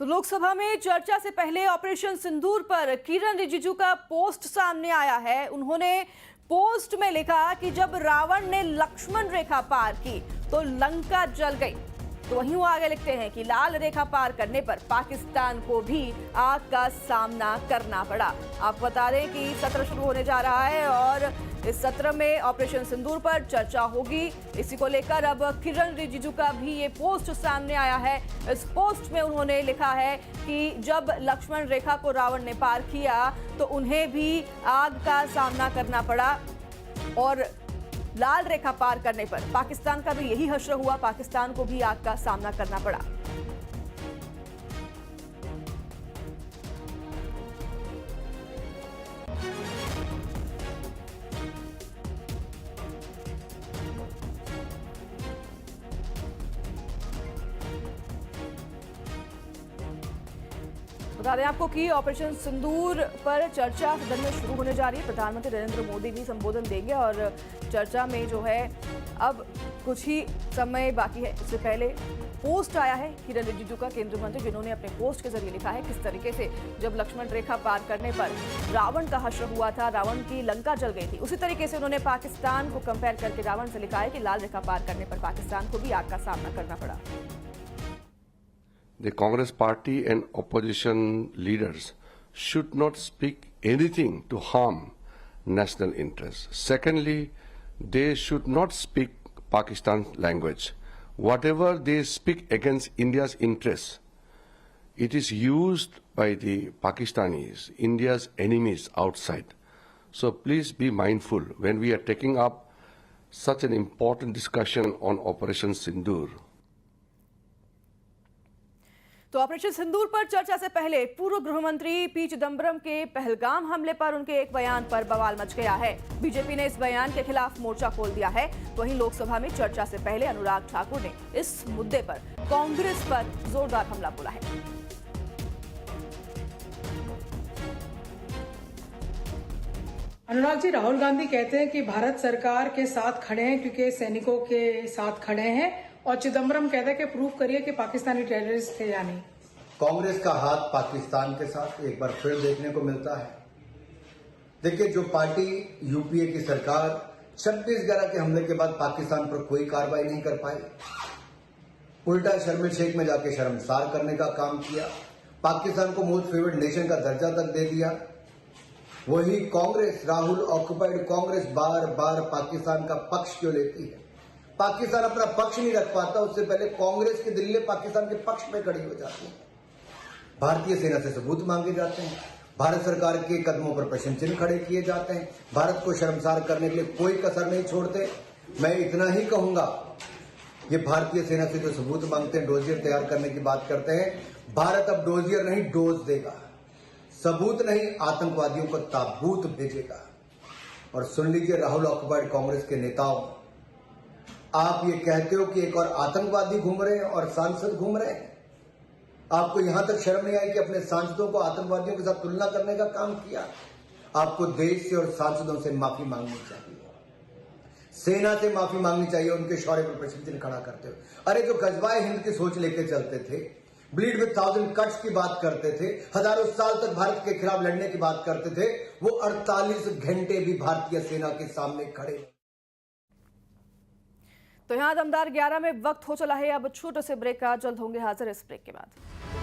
तो लोकसभा में चर्चा से पहले ऑपरेशन सिंदूर पर किरण रिजिजू का पोस्ट सामने आया है। उन्होंने पोस्ट में लिखा कि जब रावण ने लक्ष्मण रेखा पार की तो लंका जल गई। तो वहीं वो आगे लिखते हैं कि लाल रेखा पार करने पर पाकिस्तान को भी आग का सामना करना पड़ा। आप बता दें कि सत्र शुरू होने जा रहा है और इस सत्र में ऑपरेशन सिंदूर पर चर्चा होगी। इसी को लेकर अब किरण रिजिजू का भी ये पोस्ट सामने आया है। इस पोस्ट में उन्होंने लिखा है कि जब लक्ष्मण रेखा को रावण ने पार किया तो उन्हें भी आग का सामना करना पड़ा और लाल रेखा पार करने पर पाकिस्तान का भी यही हश्र हुआ। पाकिस्तान को भी आग का सामना करना पड़ा। बता दें आपको कि ऑपरेशन सिंदूर पर चर्चा सदन में शुरू होने जा रही है। प्रधानमंत्री नरेंद्र मोदी भी संबोधन देंगे और चर्चा में जो है अब कुछ ही समय बाकी है। इससे पहले पोस्ट आया है किरण रिजिजू का, केंद्रीय मंत्री, जिन्होंने अपने पोस्ट के जरिए लिखा है किस तरीके से जब लक्ष्मण रेखा पार करने पर रावण का हश्र हुआ था, रावण की लंका जल गई थी। उसी तरीके से उन्होंने पाकिस्तान को कंपेयर करके रावण से लिखा है कि लाल रेखा पार करने पर पाकिस्तान को भी आग का सामना करना पड़ा। The Congress party and opposition leaders should not speak anything to harm national interests. Secondly, they should not speak Pakistan's language. Whatever they speak against India's interests, it is used by the Pakistanis, India's enemies outside. So please be mindful when we are taking up such an important discussion on Operation Sindoor. तो operation सिंदूर पर चर्चा से पहले पूर्व गृह मंत्री P Chidambaram के पहलगाम हमले पर उनके एक बयान पर बवाल मच गया है। बीजेपी ने इस बयान के खिलाफ मोर्चा खोल दिया है। वहीं लोकसभा में चर्चा से पहले अनुराग ठाकुर ने इस मुद्दे पर कांग्रेस पर जोरदार हमला बोला है। अनुराग जी, राहुल गांधी कहते हैं कि भारत सरकार के साथ खड़े हैं क्योंकि सैनिकों के साथ खड़े हैं, और चिदंबरम कहते हैं कि प्रूफ करिए कि पाकिस्तानी टेररिस्ट थे या नहीं। कांग्रेस का हाथ पाकिस्तान के साथ एक बार फिर देखने को मिलता है। देखिए, जो पार्टी यूपीए की सरकार 26/11 के हमले के बाद पाकिस्तान पर कोई कार्रवाई नहीं कर पाई, उल्टा शर्म शेख में जाके शर्मसार करने का काम किया, पाकिस्तान को मोस्ट फेवर्ड नेशन का दर्जा तक दे दिया, वही कांग्रेस, राहुल ऑक्युपाइड कांग्रेस बार बार पाकिस्तान का पक्ष क्यों लेती है? पाकिस्तान अपना पक्ष नहीं रख पाता, उससे पहले कांग्रेस की दिल्ली पाकिस्तान के पक्ष में खड़ी हो जाती है। भारतीय सेना से सबूत मांगे जाते हैं, भारत सरकार के कदमों पर प्रश्न चिन्ह खड़े किए जाते हैं, भारत को शर्मसार करने के लिए कोई कसर नहीं छोड़ते। मैं इतना ही कहूंगा, ये भारतीय सेना से जो सबूत मांगते हैं, डोजियर तैयार करने की बात करते हैं, भारत अब डोजियर नहीं डोज देगा, सबूत नहीं, आतंकवादियों को ताबूत भेजेगा। और सुन लीजिए राहुल ऑक्युपाइड कांग्रेस के नेताओं, आप ये कहते हो कि एक और आतंकवादी घूम रहे हैं और सांसद घूम रहे हैं। आपको यहां तक शर्म नहीं आई कि अपने सांसदों को आतंकवादियों के साथ तुलना करने का काम किया? आपको देश से और सांसदों से माफी मांगनी चाहिए, सेना से माफी मांगनी चाहिए उनके शौर्य पर प्रश्न चिन्ह खड़ा करते हुए। अरे जो गजवाए हिंद की सोच लेके चलते थे, ब्लीड विद 1000 कट्स की बात करते थे, हजारों साल तक भारत के खिलाफ लड़ने की बात करते थे, वो 48 घंटे भी भारतीय सेना के सामने खड़े। तो यहाँ दमदार 11 में वक्त हो चला है। अब छोटे से ब्रेक का, जल्द होंगे हाजिर इस ब्रेक के बाद।